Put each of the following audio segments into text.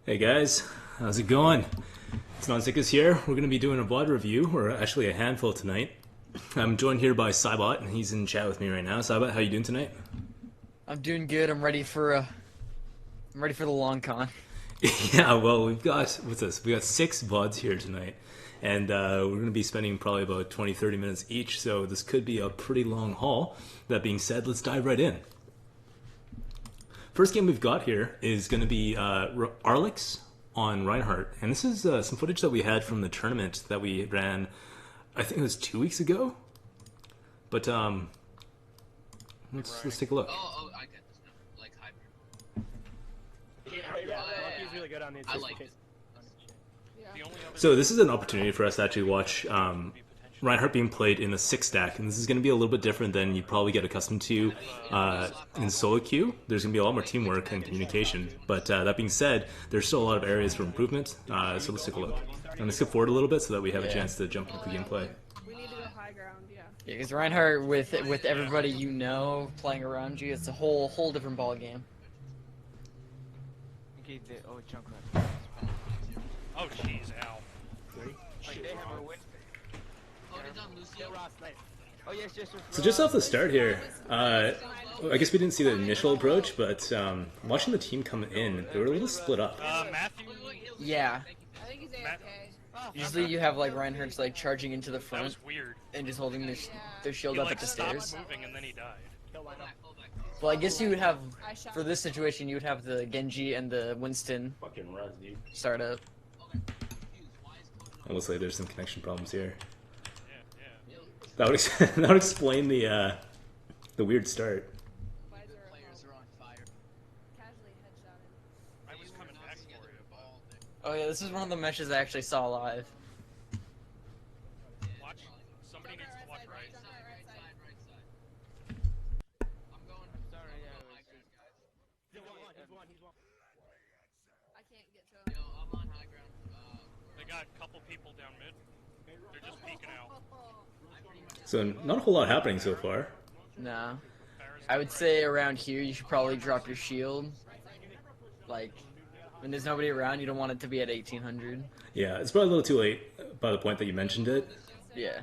Hey guys, how's it going? It's Nonsickers here. We're going to be doing a VOD review, or actually a handful tonight. I'm joined here by Cybot, and he's in chat with me right now. Cybot, how you doing tonight? I'm doing good. I'm ready for the long con. Yeah, well, we've got, what's this? We got 6 VODs here tonight, and we're going to be spending probably about 20-30 minutes each, so this could be a pretty long haul. That being said, let's dive right in. First game we've got here is going to be Arl1x on Reinhardt, and this is some footage that we had from the tournament that we ran, I think it was 2 weeks ago. But let's take a look. I get this now. Like He's really good on these. I like it. So this is an opportunity for us to actually watch Reinhardt being played in a 6-stack, and this is going to be a little bit different than you probably get accustomed to in solo queue. There's going to be a lot more teamwork and communication, but that being said, there's still a lot of areas for improvement, so let's take a look. I'm going to skip forward a little bit so that we have a chance to jump into the gameplay. We need to go high ground, yeah. Yeah, because Reinhardt with everybody you know playing around you, it's a whole different ball game. Oh jeez, ow. So just off the start here, I guess we didn't see the initial approach, but watching the team come in, they were a little split up. Matthew? Yeah. I think he's AFK. Usually you have like Reinhardt's like charging into the That front was weird. and just holding their shield He up like at the stopped stairs. moving and then he died. Well, I guess you would have for this situation you would have the Genji and the Winston start up. It looks like there's some connection problems here. Yeah. That would that would explain the weird start. Players are on fire. Casually headshotted. I was coming back for you. Oh yeah, this is one of the matches I actually saw live. Watch. Somebody needs to watch right. Right side. I'm going. I can't get to him. Yo, I'm on high ground. They got a couple people down mid. They're just peeking out. So not a whole lot happening so far. Nah. I would say around here you should probably drop your shield. Like, when there's nobody around, you don't want it to be at 1800. Yeah, it's probably a little too late by the point that you mentioned it. Yeah.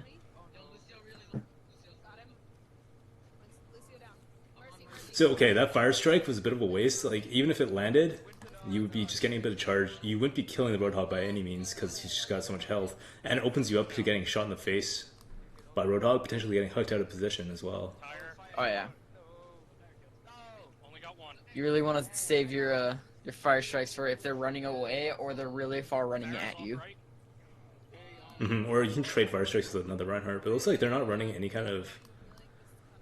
Lucio down. Mercy. So okay, that fire strike was a bit of a waste. Like even if it landed, you would be just getting a bit of charge. You wouldn't be killing the Roadhog by any means because he's just got so much health, and it opens you up to getting shot in the face by Roadhog, potentially getting hooked out of position as well. Tire. Oh yeah. Only got one. You really want to save your fire strikes for if they're running away or they're really far running at you. Hmm. Or you can trade fire strikes with another Reinhardt, but it looks like they're not running any kind of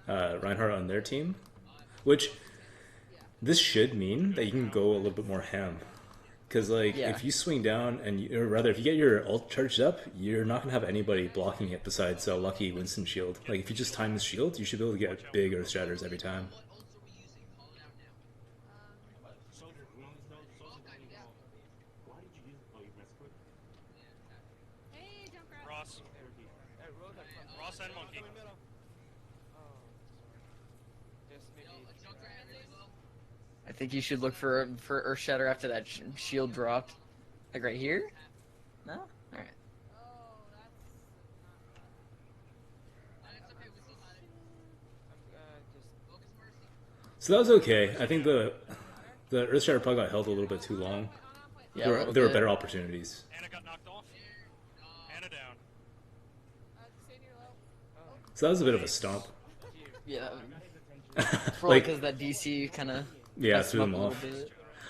Reinhardt on their team, which this should mean that you can go a little bit more ham. Because like Yeah. if you swing down and or rather if you get your ult charged up, you're not gonna have anybody blocking it besides a lucky Winston shield. Like if you just time the shield, you should be able to get big earth shatters every time. Hey, jump grab. Ross. Ross and Monkey. I think you should look for Earth Shatter after that shield dropped. Like right here? No? Alright. Oh, that's So that was okay. I think the earth shatter probably got held a little bit too long. Yeah, There a were, little there were bit. better opportunities. Anna got knocked off. Anna down. senior low. So that was a bit of a stomp. Yeah. Probably Like because that DC kind of yeah, threw them off.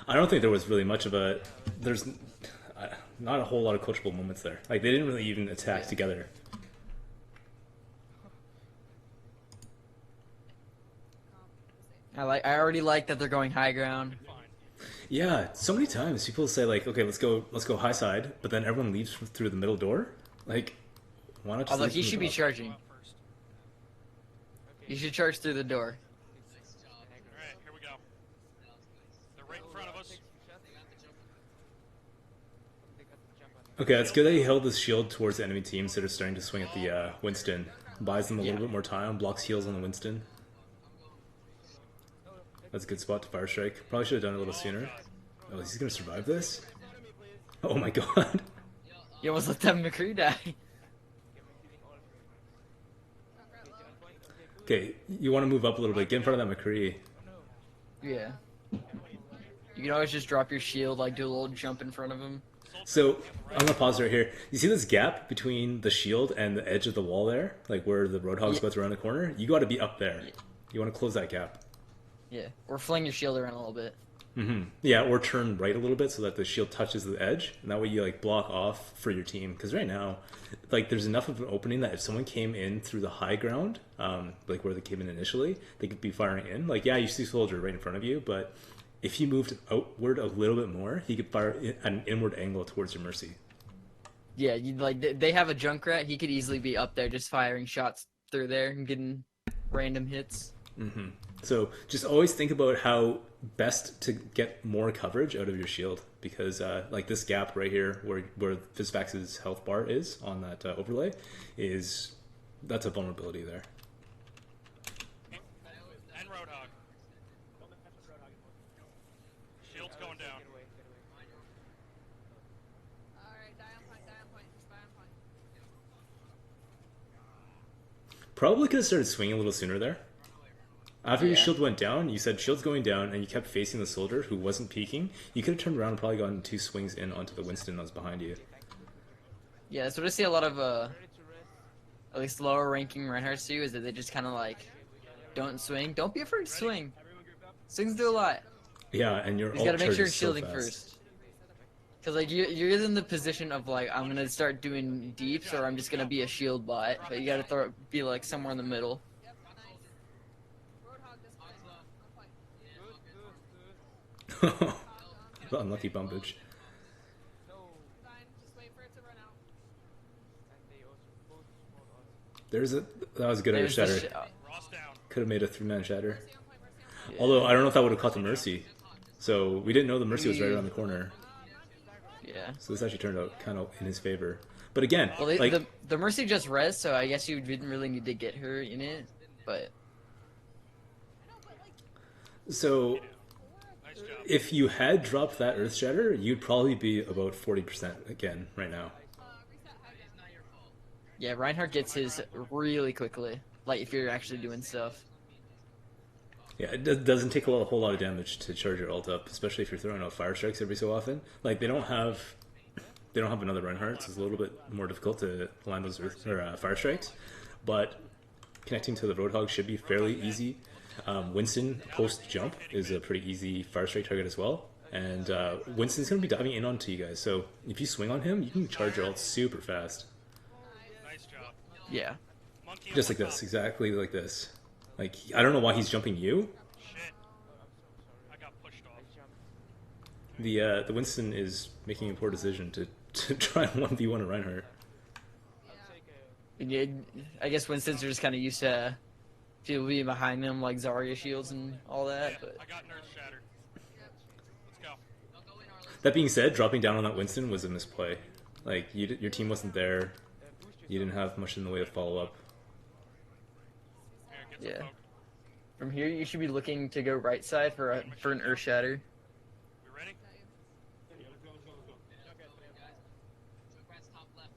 I don't think there was really much of a. There's not a whole lot of coachable moments there. Like they didn't really even attack together. I already like that they're going high ground. Yeah, so many times people say like, okay, let's go high side, but then everyone leaves through the middle door. Like, why not just? Although leave he from the should be top? charging. First. You should charge through the door. Alright, here we go. They're right in front of us. Okay, it's good that he held his shield towards the enemy teams that are starting to swing at the Winston. Buys them a little bit more time, blocks heals on the Winston. That's a good spot to fire strike. Probably should have done it a little sooner. Oh, he's gonna survive this? Oh my god. You almost let that McCree die. Junkrat low. Okay, you want to move up a little bit. Get in front of that McCree. Yeah. You can always just drop your shield, like do a little jump in front of him. So I'm gonna pause right here. You see this gap between the shield and the edge of the wall there, like where the Roadhog's Yeah. about to around the corner. You got to be up there. You want to close that gap. Yeah. Or fling your shield around a little bit. Yeah, or turn right a little bit so that the shield touches the edge, and that way you like block off for your team. Because right now, like there's enough of an opening that if someone came in through the high ground, like where they came in initially, they could be firing in. Like yeah, you see soldier right in front of you, but if you moved outward a little bit more, he could fire at an inward angle towards your Mercy. Yeah, you like they have a Junkrat. He could easily be up there just firing shots through there and getting random hits. So just always think about how best to get more coverage out of your shield, because like this gap right here where Fizfax's health bar is on that overlay that's a vulnerability there. And Roadhog. Shield's going down. Alright, die on point, just die on point. Probably could have started swinging a little sooner there. After your Yeah. shield went down, you said shield's going down, and you kept facing the soldier who wasn't peeking. You could have turned around and probably gotten 2 swings in onto the Winston that was behind you. Yeah, that's what I see a lot of at least lower ranking Reinhardts do, is that they just kind of like don't swing. Don't be afraid to swing. Swings do a lot. Yeah, and your You just ult gotta make sure charges you're so shielding fast. first. Cause like you're in the position of like I'm gonna start doing deeps or I'm just gonna be a shield bot, but you gotta be like somewhere in the middle. Yep, nice. Roadhog this way. On point. The unlucky bumpage. Fine, just wait for it to run out. That was a good Irish There's the shatter. Ross down. Could have made a 3-man shatter. Mercy on point, Mercy on point. Although I don't know if that would have caught the Mercy. So we didn't know the Mercy was right around the corner. Yeah. So this actually turned out kind of in his favor. But again, Well, like the Mercy just res, so I guess you didn't really need to get her in it, but so Nice job. if you had dropped that Earth Shatter, you'd probably be about 40% again right now. Reset high ground. yeah, Reinhardt gets his really quickly. Like if you're actually doing stuff. Yeah, it doesn't take a whole lot of damage to charge your ult up, especially if you're throwing out fire strikes every so often. Like they don't have another Reinhardt, so it's a little bit more difficult to land those fire strikes. But connecting to the Roadhog should be fairly easy. Winston post jump is a pretty easy fire strike target as well, and Winston's going to be diving in onto you guys. So if you swing on him, you can charge your ult super fast, Nice job. Yeah. Monkey just like this, exactly like this. Like I don't know why he's jumping you. Shit. I got pushed off. The Winston is making a poor decision to try and 1v1 a Reinhardt. And yeah, I guess Winston's are just kind of used to people being behind them, like Zarya shields and all that. But I got nerve shattered. Let's go. That being said, dropping down on that Winston was a misplay. Like your team wasn't there. You didn't have much in the way of follow up. Here, get some Yeah. poke. from here, you should be looking to go right side for an Earth Shatter. We ready? Junkrat's top left.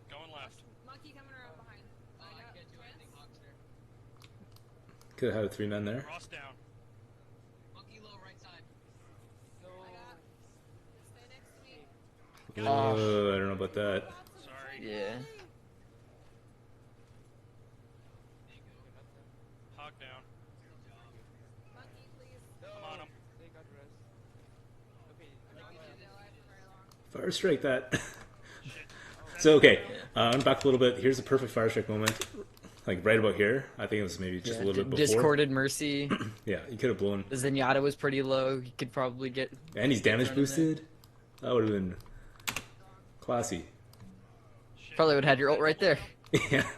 Going left. Monkey coming around behind. Oh, I can't do anything. Hawk's there. Could have had 3 men there. Ross down. Monkey low, right side. I got. Stay next to me. Oh, I don't know about that. Sorry. Yeah. Hog down. Monkey, please. I'm on him. Fire strike that. So okay, I'm back a little bit. Here's a perfect fire strike moment, like right about here. I think it was maybe just a little bit before. Discorded Mercy. Yeah, you could have blown. The Zenyatta was pretty low. He could probably get. And he's damage thrown in there. boosted. That would have been classy. Probably would have had your ult right there. Yeah.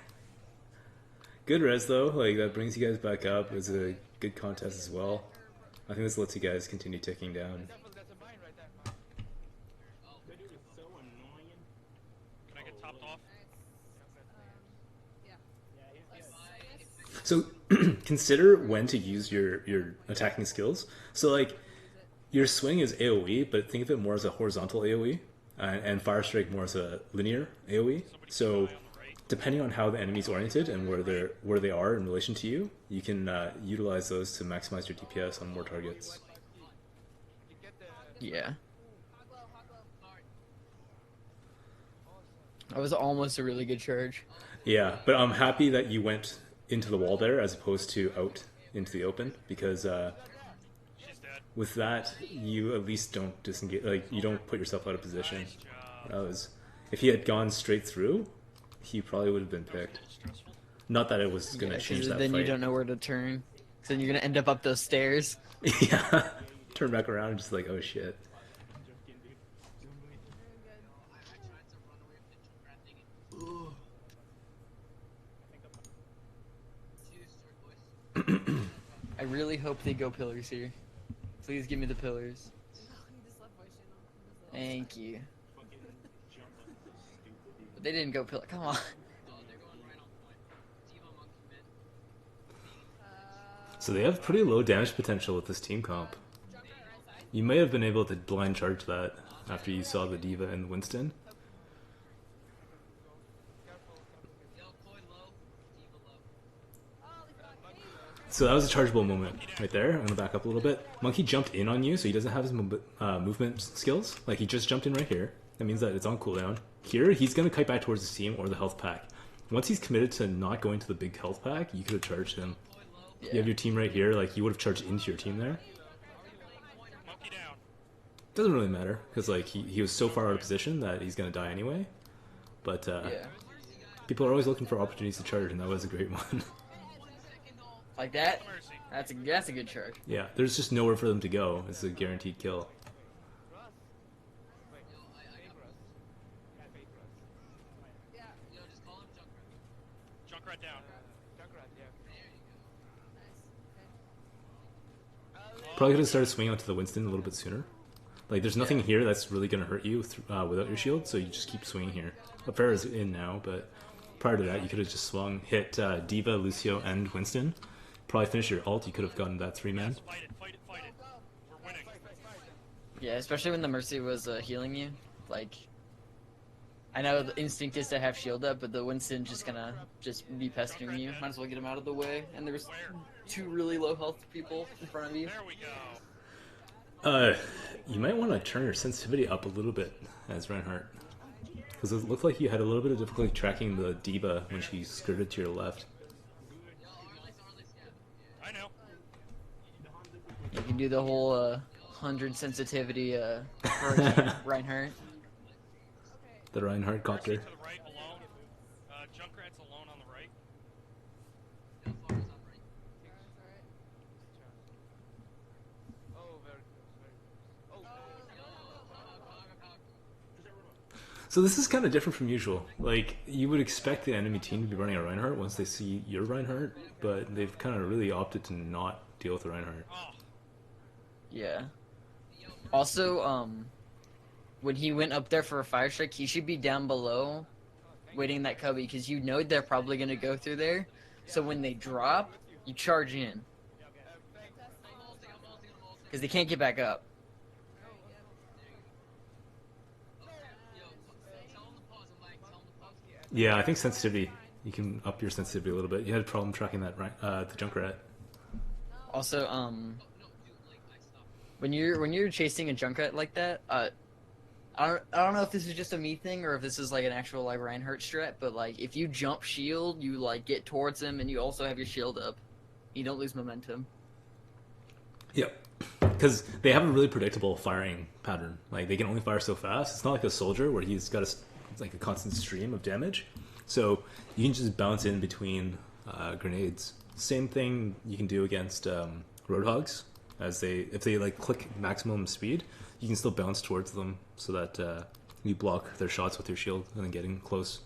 Good res though. Like that brings you guys back up. It's a good contest as well. I think this lets you guys continue ticking down. Can I get topped off? So consider when to use your attacking skills. So like Your swing is AoE, but think of it more as a horizontal AoE, and Fire Strike more as a linear AoE. So, depending on how the enemy's oriented and where they are in relation to you, you can utilize those to maximize your DPS on more targets. Yeah. That was almost a really good charge. Yeah, but I'm happy that you went into the wall there as opposed to out into the open, because She's dead. with that you at least don't disengage, like you don't put yourself out of position. That was, if he had gone straight through, he probably would have been picked. Not that it was going to Yeah, change 'cause that then fight. you don't know where to turn. So then you're gonna end up those stairs. Yeah, turn back around and just like, oh shit. I really hope they go pillars here. Please give me the pillars. You just love voice channel. Thank you. But they didn't go pillar. Come on. So they have pretty low damage potential with this team comp. You may have been able to blind charge that after you saw the Diva and Winston. So that was a chargeable moment right there. I'm gonna back up a little bit. Monkey jumped in on you, so he doesn't have his movement skills. Like, he just jumped in right here. That means that it's on cooldown. Here, he's gonna kite back towards the team or the health pack. Once he's committed to not going to the big health pack, you could have charged him. Yeah. You have your team right here, like, you would have charged into your team there. Monkey down. Doesn't really matter, because, like, he was so far out of position that he's gonna die anyway. But, Yeah. people are always looking for opportunities to charge, and that was a great one. Like that? Mercy. That's a good charge. Yeah, there's just nowhere for them to go. It's a guaranteed kill. Junkrat down. Probably could have started swinging onto the Winston a little bit sooner. Like, there's nothing here that's really going to hurt you without your shield, so you just keep swinging here. Fair is in now, but prior to that, you could have just swung, hit Diva, Lucio, and Winston. Probably finish your ult, you could have gotten that 3-man. Fight it, fight it, fight it. We're winning. Yeah, especially when the Mercy was healing you. Like, I know the instinct is to have shield up, but the Winston just gonna be pestering you. Might as well get him out of the way. And there's two really low health people in front of you. There we go. You might want to turn your sensitivity up a little bit as Reinhardt. Because it looked like you had a little bit of difficulty tracking the Diva when she skirted to your left. I know. You can do the whole 100 sensitivity for Reinhardt. The Reinhardt Mercy copter. to the right, alone. Junkrat's alone on the right. So this is kind of different from usual. Like, you would expect the enemy team to be running a Reinhardt once they see your Reinhardt, but they've kind of really opted to not deal with the Reinhardt. Oh, Yeah. Also, when he went up there for a fire strike, he should be down below, waiting in that cubby, because you know they're probably gonna go through there. So when they drop, you charge in, because they can't get back up. Yeah, I think sensitivity. You can up your sensitivity a little bit. You had a problem tracking that, the Junkrat. Also, when you're chasing a Junkrat like that, I don't know if this is just a me thing or if this is like an actual like Reinhardt strat, but like if you jump shield, you like get towards him and you also have your shield up. You don't lose momentum. Yep. Because they have a really predictable firing pattern. Like, they can only fire so fast. It's not like a soldier where he's got a constant stream of damage. So you can just bounce in between grenades. Same thing you can do against Roadhogs. If they like click maximum speed, you can still bounce towards them so that you block their shots with your shield and then getting close.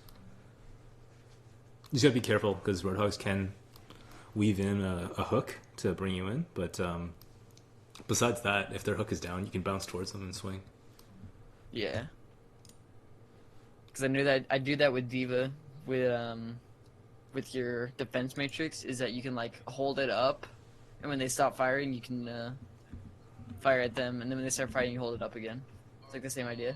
You just gotta be careful because Roadhogs can weave in a hook to bring you in, but besides that, if their hook is down, you can bounce towards them and swing. Yeah. Because I knew that I do that with Diva with your defense matrix, is that you can like hold it up, and when they stop firing, you can fire at them, and then when they start fighting, you hold it up again. It's like the same idea.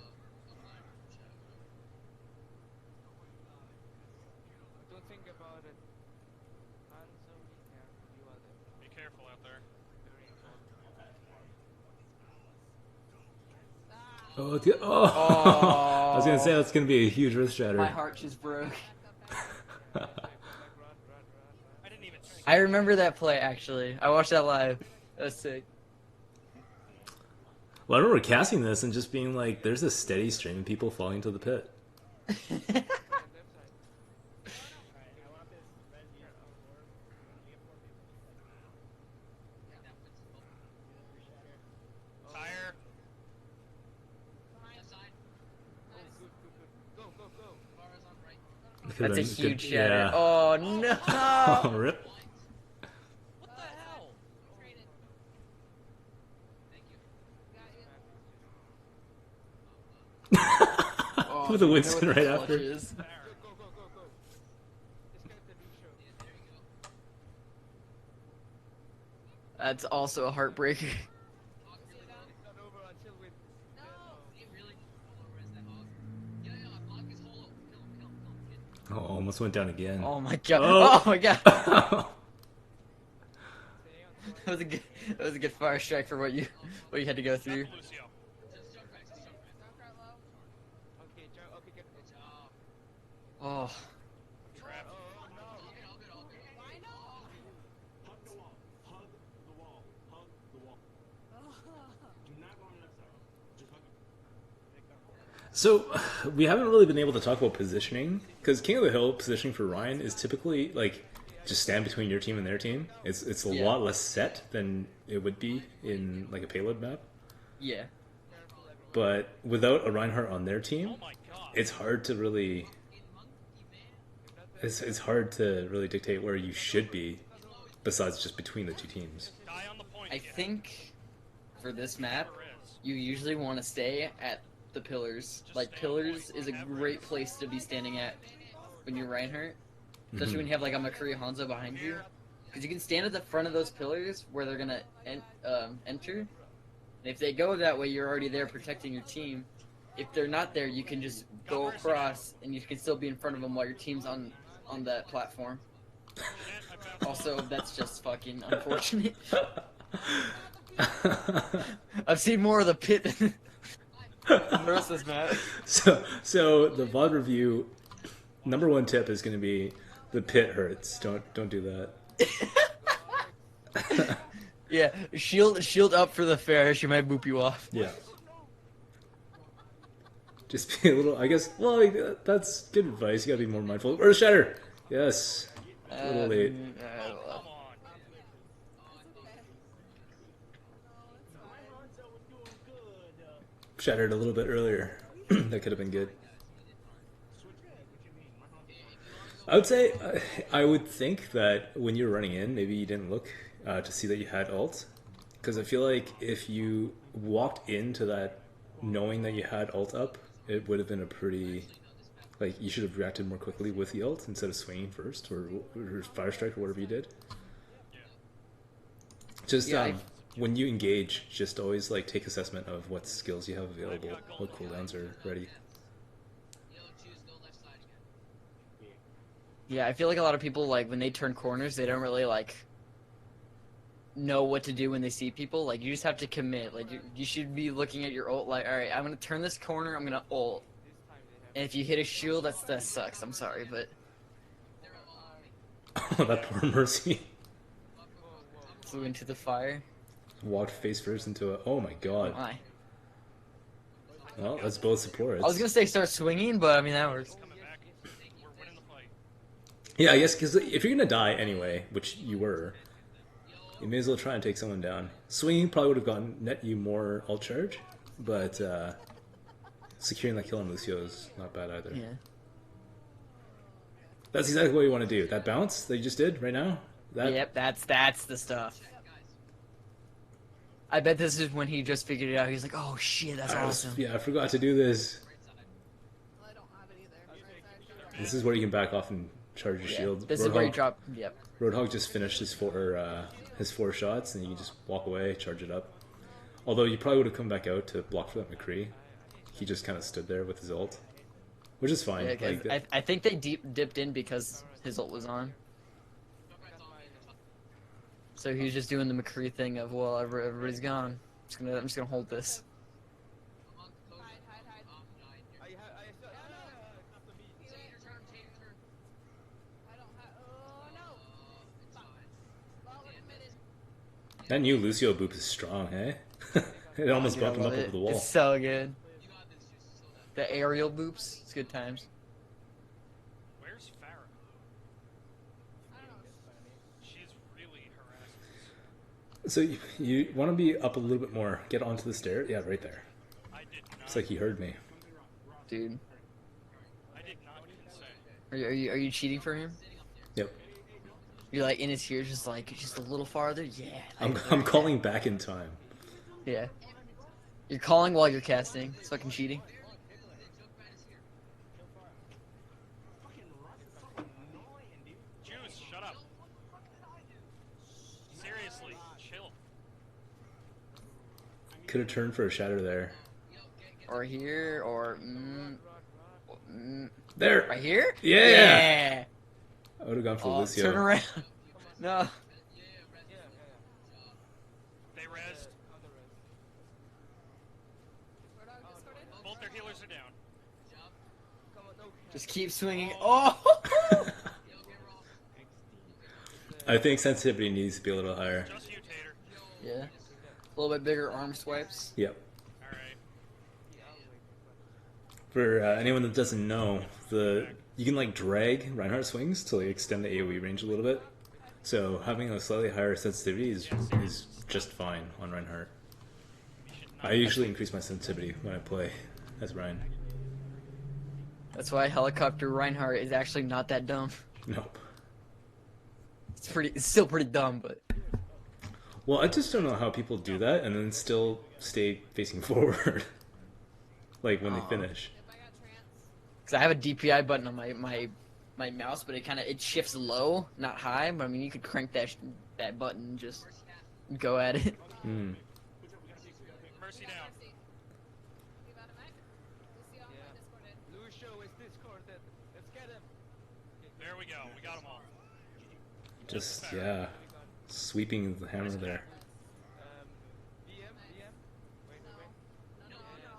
Don't think about it. Answer me here. You are the Be careful out there. very important. Oh, it's good. Oh. I was gonna say that's gonna be a huge wrist shatter. My heart just broke. I didn't even see. I remember that play, actually. I watched that live. That was sick. Well, I remember casting this and just being like, "There's a steady stream of people falling into the pit." Tire. Left side. Go, go, go. Bars on right. It could've That's a been huge good- shatter. Yeah. Oh, no! Oh, rip. What the hell? Traded. Thank you. Got you. Oh, With a you know Winston what the right clutch after. is. Go, go, go, go, go. Let's get the new show. There you go. That's also a heartbreaker. Hog really low. It's not over until we. No. It really low. Where's that hog? Yeah, yeah, block his holo. Kill him, kill him, kill him. Oh, almost went down again. Oh my god. Oh. Oh, my god. Stay on the That was a good. That was a good fire strike for what you had to go through. Lucio. Just jump cracks, just jump cracks. Junkrat low. Okay, okay, get Good job. Oh, Trap. Oh, All good, all good, all good. Why not? So, we haven't really been able to talk about positioning because King of the Hill positioning for Ryan is typically like just stand between your team and their team. It's a Yeah. lot less set than it would be in like a payload map. yeah. But without a Reinhardt on their team, Oh my god. it's hard to really it's hard to really dictate where you should be besides just between the two teams. Die on the point. I kid. think for this map, Sure is. you usually want to stay at the pillars. Like, pillars is a great place to be standing at when you're Reinhardt. Especially when you have, like, a McCree Hanzo behind you. Because you can stand at the front of those pillars where they're going to enter. And if they go that way, you're already there protecting your team. If they're not there, you can just go across, and you can still be in front of them while your team's on that platform. Also, that's just fucking unfortunate. I've seen more of the pit than the rest of this map. So the VOD review number one tip is going to be the pit hurts. Don't do that. Yeah, shield up for the fair. She might boop you off. Yeah. Just be a little. I guess. Well, like, that's good advice. You gotta be more mindful. Or shatter. Yes. A little late. Come on. Shattered a little bit earlier. That could have been good. I would say, I would think that when you're running in, maybe you didn't look to see that you had ult. Because I feel like if you walked into that knowing that you had ult up, it would have been a pretty... Like, you should have reacted more quickly with the ult instead of swinging first, or fire strike, or whatever you did. Just, Yeah, when you engage, just always, like, take assessment of what skills you have available, what cooldowns are ready. Yellow choose, go left side again. Yeah, I feel like a lot of people, like, when they turn corners, they don't really, like, know what to do when they see people. Like, you just have to commit. Like, you should be looking at your ult, like, alright, I'm gonna turn this corner, I'm gonna ult. And if you hit a shield, that sucks. I'm sorry, but Oh, that poor Mercy. flew into the fire. Walked face first into a... Oh my god. My. Well, that's both supports. I was gonna say start swinging, but I mean, that works. Coming back. We're winning the fight. Yeah, I guess, because if you're gonna die anyway, which you were, you may as well try and take someone down. Swinging probably would have gotten net you more ult charge, but securing that kill on Lucio is not bad either. Yeah. That's exactly what you want to do. That bounce that you just did right now, that Yep, that's the stuff. I bet this is when he just figured it out. He's like, oh shit, that's awesome. yeah, I forgot to do this. Well, I don't have it either. Right side, This is where you can back off and charge your Yeah, shield. this is where you Roadhog- drop. Yep. Roadhog just finished his four shots, and you can just walk away, charge it up. Although you probably would have come back out to block for that McCree. He just kind of stood there with his ult, which is fine. Yeah, 'cause Like, I think they dipped in because his ult was on. So he was just doing the McCree thing of, well, everybody's gone. I'm just gonna hold this. Hide, hide, hide. I don't have. Oh no! Fuck. Well, we're committed. that new Lucio boop is strong, eh? It almost Dude, I bumped him up love over it. the wall. It's so good. The aerial boops, it's good times. Where's Farah? I don't know. She's really harassing us. So you want to be up a little bit more. Get onto the stair. Yeah, right there. I did not. It's like he heard me. Dude. I did not consent. Are you cheating for him? Yep. You're like in his ear, just a little farther? Yeah. I'm calling back in time. Yeah. You're calling while you're casting. It's fucking cheating. Juice, shut up. Seriously, chill. Could have turned for a shatter there. Or here, or There. right here? Yeah. Yeah. I would have gone for Oh, Lucio. turn around. No. They rezzed. Roadhog discorded. Both their healers are down. Just keep swinging. Oh. I think sensitivity needs to be a little higher. Just you, Tater. Yeah. A little bit bigger arm swipes. Yep. Alright. For anyone that doesn't know, you can like drag Reinhardt swings to like extend the AoE range a little bit. So having a slightly higher sensitivity is just fine on Reinhardt. I usually increase my sensitivity when I play as Ryan. That's why helicopter Reinhardt is actually not that dumb. Nope. It's still pretty dumb, but Well, I just don't know how people do that and then still stay facing forward, like when they finish. If I got trance. because I have a DPI button on my mouse, but it shifts low, not high. But I mean, you could crank that button and just go at it. Hmm. Mercy down. Mercy. Leave out of mech. Lucio, I discorded. Lucio is discorded. Let's get him. There we go. We got them all. Just yeah, sweeping the hammer there. DM. Wait.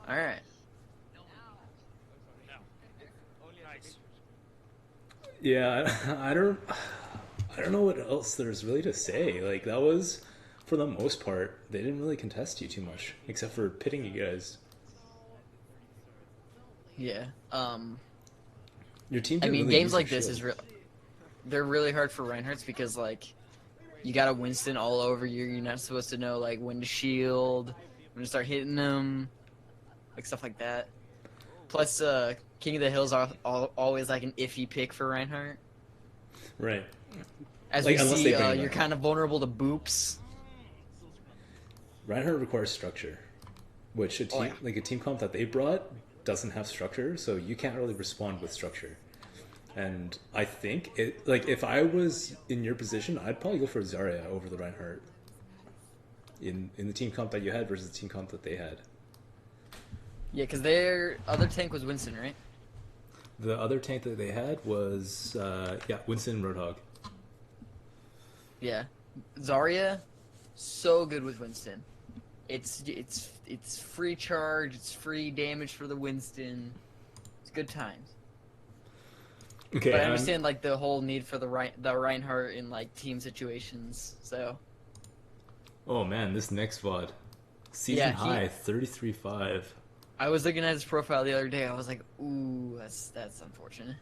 All right. No. Nice. Yeah, I don't know what else there's really to say. Like that was, for the most part, they didn't really contest you too much, except for pitting you guys. Yeah. Your team. I didn't mean, really games use like their this is shield. they're really hard for Reinhardt's because like you got a Winston all over you. You're not supposed to know like when to shield, when to start hitting them, like stuff like that. Plus, King of the Hills are always like an iffy pick for Reinhardt. Right. As Like, we unless see, they bring him you're back. kind of vulnerable to boops. Reinhardt requires structure, which a team yeah. like a team comp that they brought doesn't have structure, so you can't really respond with structure. And I think it like if I was in your position, I'd probably go for Zarya over the Reinhardt in the team comp that you had versus the team comp that they had. Yeah, because their other tank was Winston, right? The other tank that they had was Winston Roadhog. Yeah, Zarya, so good with Winston. It's free charge, it's free damage for the Winston. It's good times. Okay, But I understand like the whole need for the Reinhardt in like team situations. So oh man, this next VOD, season Yeah, high 33.5. I was looking at his profile the other day. I was like, ooh, that's unfortunate.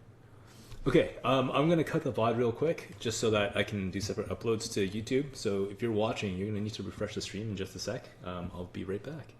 Okay, I'm gonna cut the VOD real quick just so that I can do separate uploads to YouTube. So if you're watching, you're gonna need to refresh the stream in just a sec. I'll be right back.